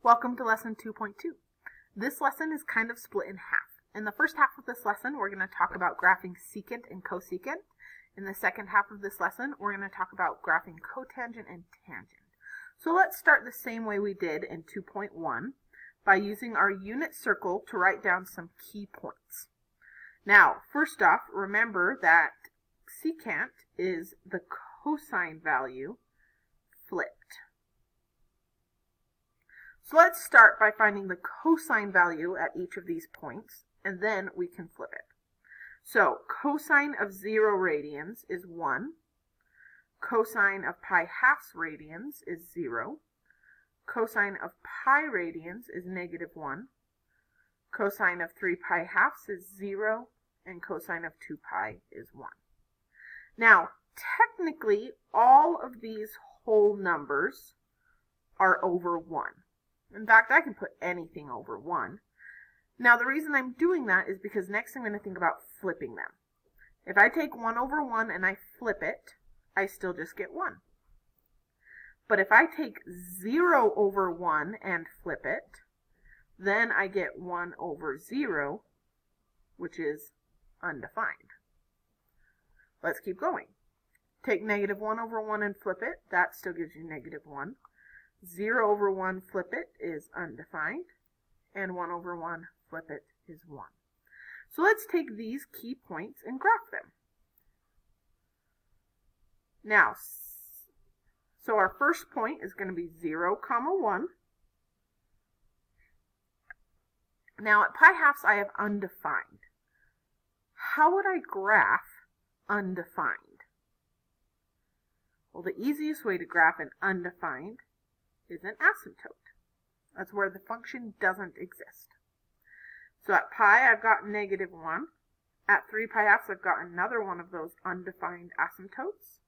Welcome to lesson 2.2. This lesson is kind of split in half. In the first half of this lesson, we're going to talk about graphing secant and cosecant. In the second half of this lesson, we're going to talk about graphing cotangent and tangent. So let's start the same way we did in 2.1 by using our unit circle to write down some key points. Now, first off, remember that secant is the cosine value flipped. So let's start by finding the cosine value at each of these points, and then we can flip it. So cosine of 0 radians is 1. Cosine of pi halves radians is 0. Cosine of pi radians is -1. Cosine of 3 pi halves is 0. And cosine of 2 pi is 1. Now, technically, all of these whole numbers are over 1. In fact, I can put anything over 1. Now, the reason I'm doing that is because next I'm going to think about flipping them. If I take 1 over 1 and I flip it, I still just get 1. But if I take 0 over 1 and flip it, then I get 1 over 0, which is undefined. Let's keep going. Take -1 over 1 and flip it. That still gives you -1. 0 over 1, flip it, is undefined. And 1 over 1, flip it, is 1. So let's take these key points and graph them. Now, so our first point is going to be 0, 1. Now at pi halves I have undefined. How would I graph undefined? Well, the easiest way to graph an undefined is an asymptote. That's where the function doesn't exist. So at pi, I've got -1. At 3 pi halves, I've got another one of those undefined asymptotes.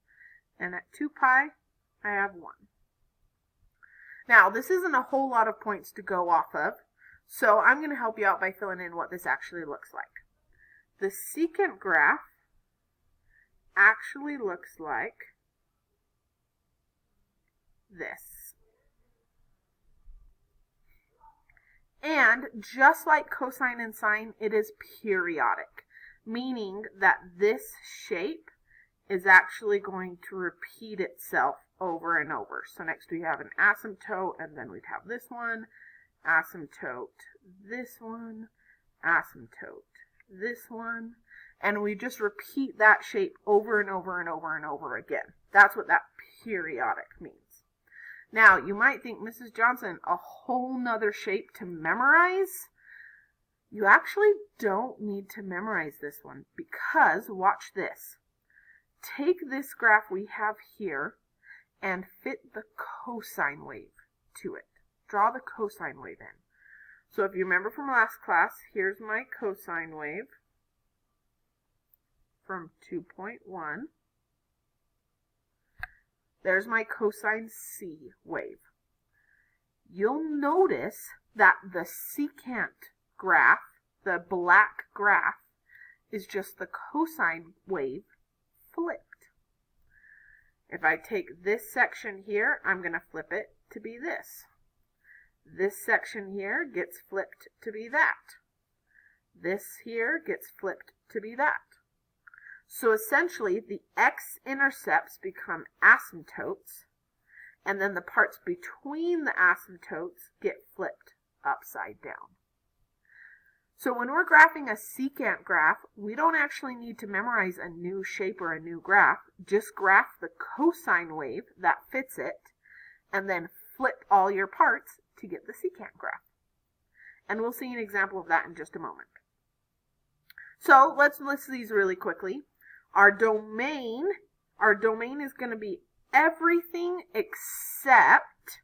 And at 2 pi, I have 1. Now, this isn't a whole lot of points to go off of, so I'm going to help you out by filling in what this actually looks like. The secant graph actually looks like this. And just like cosine and sine, it is periodic, meaning that this shape is actually going to repeat itself over and over. So next we have an asymptote, and then we'd have this one, asymptote, this one, asymptote, this one, and we just repeat that shape over and over and over and over again. That's what that periodic means. Now, you might think, Mrs. Johnson, a whole nother shape to memorize? You actually don't need to memorize this one because, watch this. Take this graph we have here and fit the cosine wave to it. Draw the cosine wave in. So if you remember from last class, here's my cosine wave from 2.1. There's my cosine C wave. You'll notice that the secant graph, the black graph, is just the cosine wave flipped. If I take this section here, I'm going to flip it to be this. This section here gets flipped to be that. This here gets flipped to be that. So essentially, the x-intercepts become asymptotes, and then the parts between the asymptotes get flipped upside down. So when we're graphing a secant graph, we don't actually need to memorize a new shape or a new graph. Just graph the cosine wave that fits it, and then flip all your parts to get the secant graph. And we'll see an example of that in just a moment. So let's list these really quickly. Our domain is going to be everything except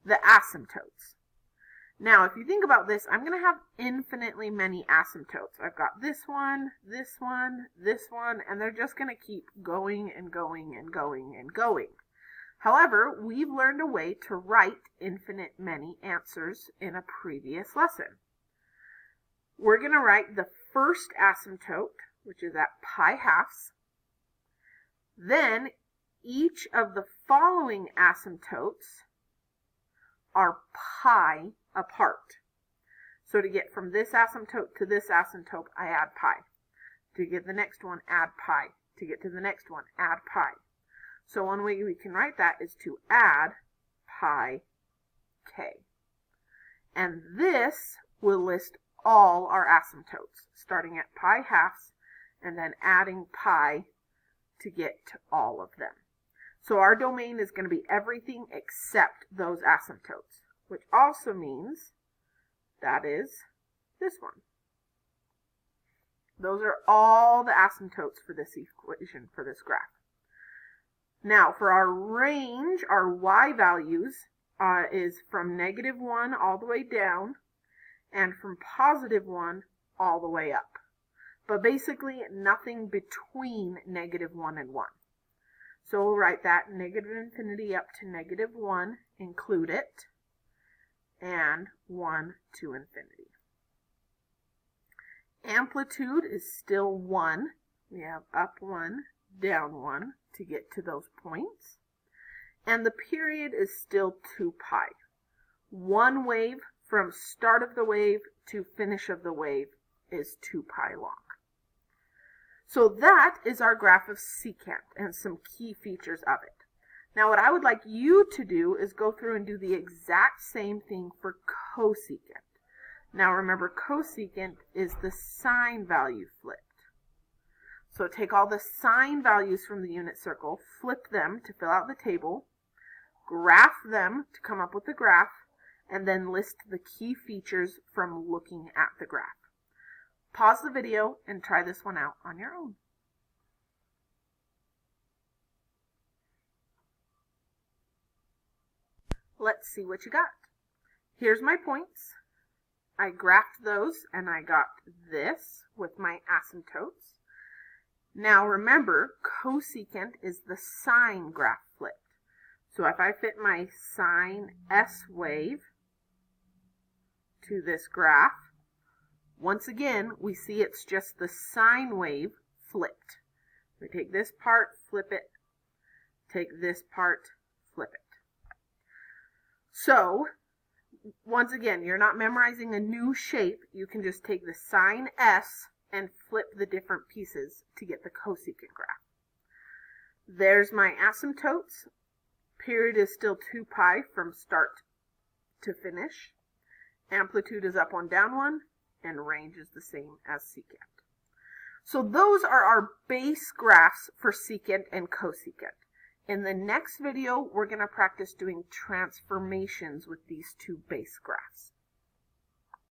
the asymptotes. Now, if you think about this, I'm going to have infinitely many asymptotes. I've got this one, this one, this one, and they're just going to keep going and going and going and going. However, we've learned a way to write infinite many answers in a previous lesson. We're going to write the first asymptote, which is at pi halves. Then each of the following asymptotes are pi apart. So to get from this asymptote to this asymptote, I add pi. To get the next one, add pi. To get to the next one, add pi. So one way we can write that is to add pi k. And this will list all our asymptotes, starting at pi halves and then adding pi to get to all of them. So our domain is going to be everything except those asymptotes, which also means that is this one. Those are all the asymptotes for this equation, for this graph. Now, for our range, our y values is from -1 all the way down and from +1 all the way up. But basically, nothing between -1 and 1. So we'll write that -infinity up to -1, include it, and 1 to infinity. Amplitude is still 1. We have up 1, down 1 to get to those points. And the period is still 2 pi. One wave from start of the wave to finish of the wave is 2 pi long. So that is our graph of secant and some key features of it. Now what I would like you to do is go through and do the exact same thing for cosecant. Now remember, cosecant is the sine value flipped. So take all the sine values from the unit circle, flip them to fill out the table, graph them to come up with the graph, and then list the key features from looking at the graph. Pause the video and try this one out on your own. Let's see what you got. Here's my points. I graphed those and I got this with my asymptotes. Now remember, cosecant is the sine graph flipped. So if I fit my sine S wave to this graph, once again, we see it's just the sine wave flipped. We take this part, flip it, take this part, flip it. So, once again, you're not memorizing a new shape. You can just take the sine S and flip the different pieces to get the cosecant graph. There's my asymptotes. Period is still 2 pi from start to finish. Amplitude is up 1, down 1. And range is the same as secant. So those are our base graphs for secant and cosecant. In the next video, we're going to practice doing transformations with these two base graphs.